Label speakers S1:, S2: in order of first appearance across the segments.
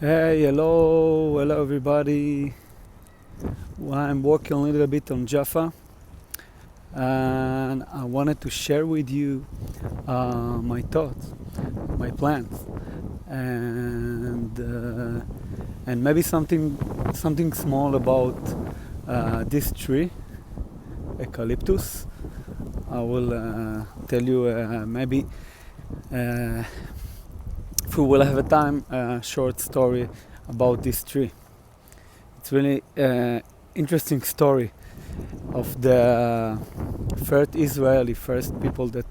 S1: Hey, hello everybody. Well, I'm working a little bit on Jaffa, and I wanted to share with you my thoughts, my plans, and maybe something small about this tree, Eucalyptus. I will tell you maybe uh, if we will have a time, a short story about this tree. It's really interesting story of the first people that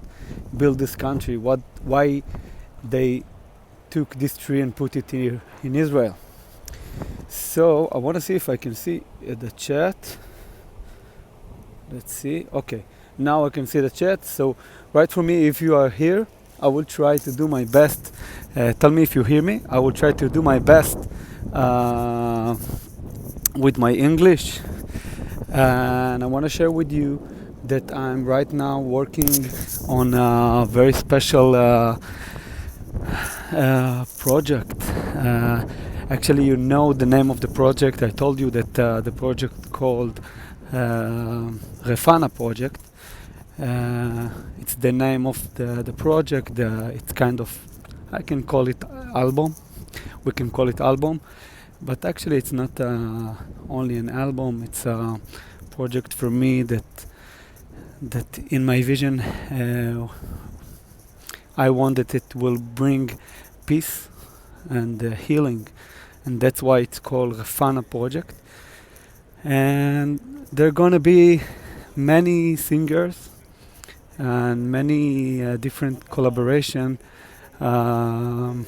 S1: built this country. Why they took this tree and put it here in Israel. So I want to see if I can see the chat. Let's see. Okay, now I can see the chat. So write for me if you are here. I will try to do my best. Tell me if you hear me. I will try to do my best with my English. And I want to share with you that I'm right now working on a very special project. Actually, you know the name of the project. I told you that the project called Refana project. It's the name of the project. It's kind of, I can call it album. We can call it album, but actually it's not only an album. It's a project for me that in my vision I want that it will bring peace and healing, and that's why it's called Refana project. And there are gonna be many singers and many different collaboration, um,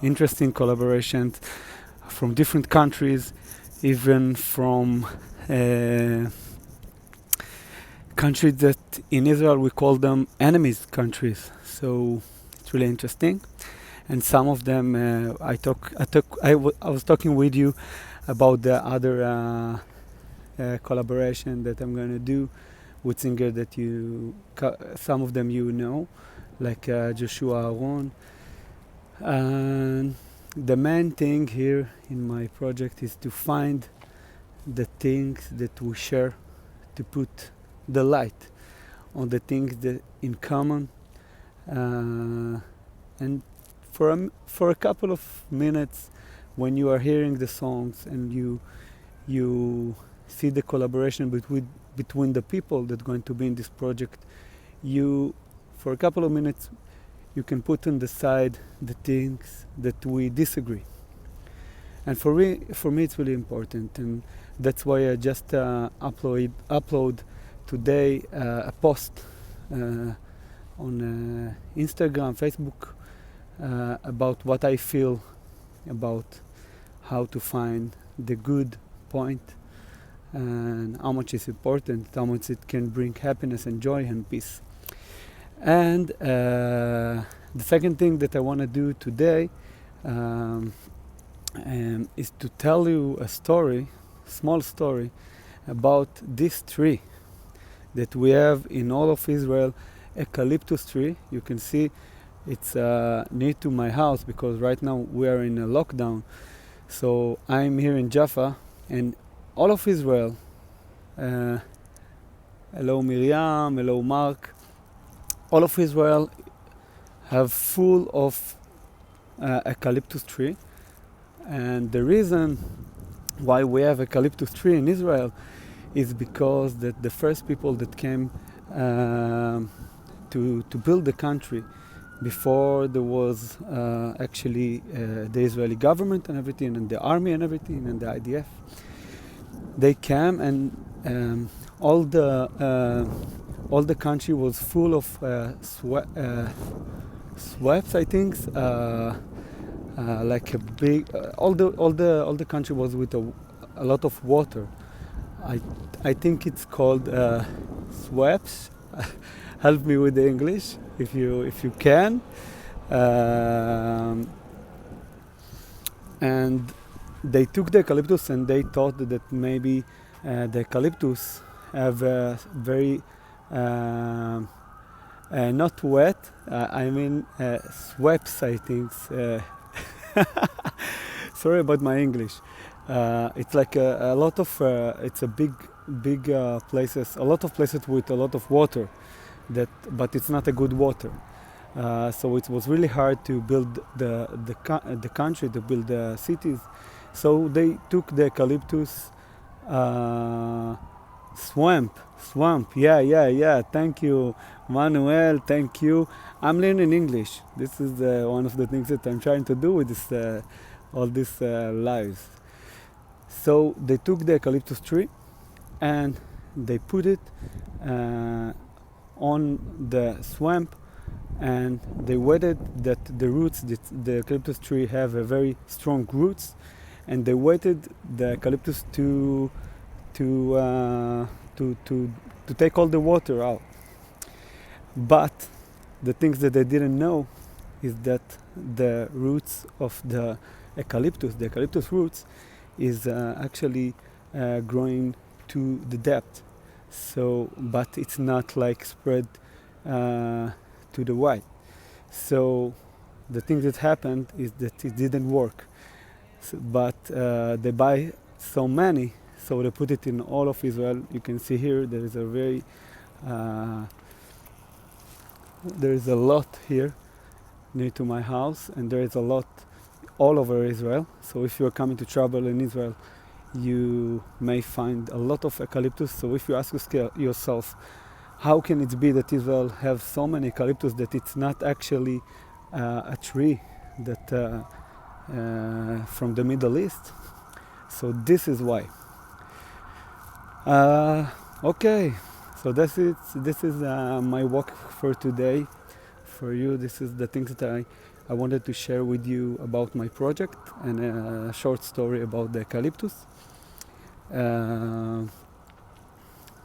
S1: interesting collaborations from different countries, even from countries that in Israel we call them enemies countries. So it's really interesting. And some of them I was talking with you about the other collaboration that I'm gonna do with singers that some of them you know, like Joshua Aaron. And the main thing here in my project is to find the things that we share, to put the light on the things that in common, and for a couple of minutes, when you are hearing the songs and you see the collaboration between the people that are going to be in this project, you for a couple of minutes you can put on the side the things that we disagree. And for me it's really important, and that's why I just upload today a post on Instagram, Facebook, about what I feel about how to find the good point and how much it's important, how much it can bring happiness and joy and peace. And the second thing that I want to do today is to tell you a small story about this tree that we have in all of Israel, eucalyptus tree. You can see it's near to my house because right now we are in a lockdown. So I'm here in Jaffa, and all of Israel, hello Miriam, hello Mark, all of Israel have full of eucalyptus tree. And the reason why we have eucalyptus tree in Israel is because that the first people that came to build the country, before there was actually the Israeli government and everything, and the army and everything, and the IDF, they came, and all the country was full of swaps, I think, like a big all the country was with a lot of water. I think it's called swaps. Help me with the English if you can. And they took the eucalyptus, and they thought that maybe the eucalyptus have a very not wet, I mean swaps, I think. Sorry about my English. It's like a lot of it's a big places, a lot of places with a lot of water, but it's not a good water. So it was really hard to build the country, to build the cities. So they took the eucalyptus uh, swamp. Yeah. Thank you, Manuel. Thank you. I'm learning English. This is one of the things that I'm trying to do with this all these lives. So they took the eucalyptus tree and they put it uh, on the swamp, and they waited that the roots, the eucalyptus tree have a very strong roots, and they waited the eucalyptus to uh, to to to take all the water out. But the things that they didn't know is that the roots of the eucalyptus roots, is actually growing to the depth. So, but it's not like spread to the white. So, the thing that happened is that it didn't work. So, but they buy so many, so they put it in all of Israel. You can see here there is a very there is a lot here near to my house, and there is a lot all over Israel. So if you are coming to travel in Israel, you may find a lot of eucalyptus. So if you ask yourself, how can it be that Israel have so many eucalyptus, that it's not actually a tree that from the Middle East? So this is why. Okay, so this is my walk for today. For you, this is the things that I wanted to share with you about my project, and a short story about the eucalyptus.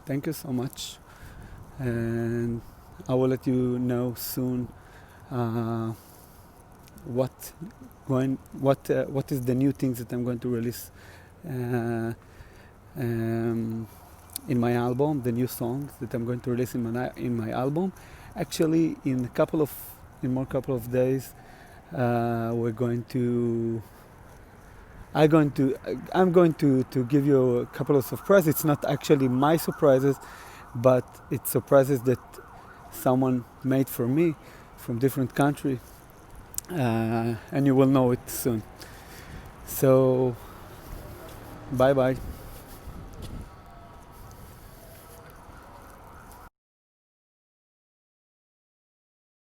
S1: Thank you so much, and I will let you know soon what is the new things that I'm going to release in my album, the new songs that I'm going to release in my album. Actually, in more couple of days, I'm going to give you a couple of surprises. It's not actually my surprises, but it's surprises that someone made for me from different country, and you will know it soon. So, bye bye.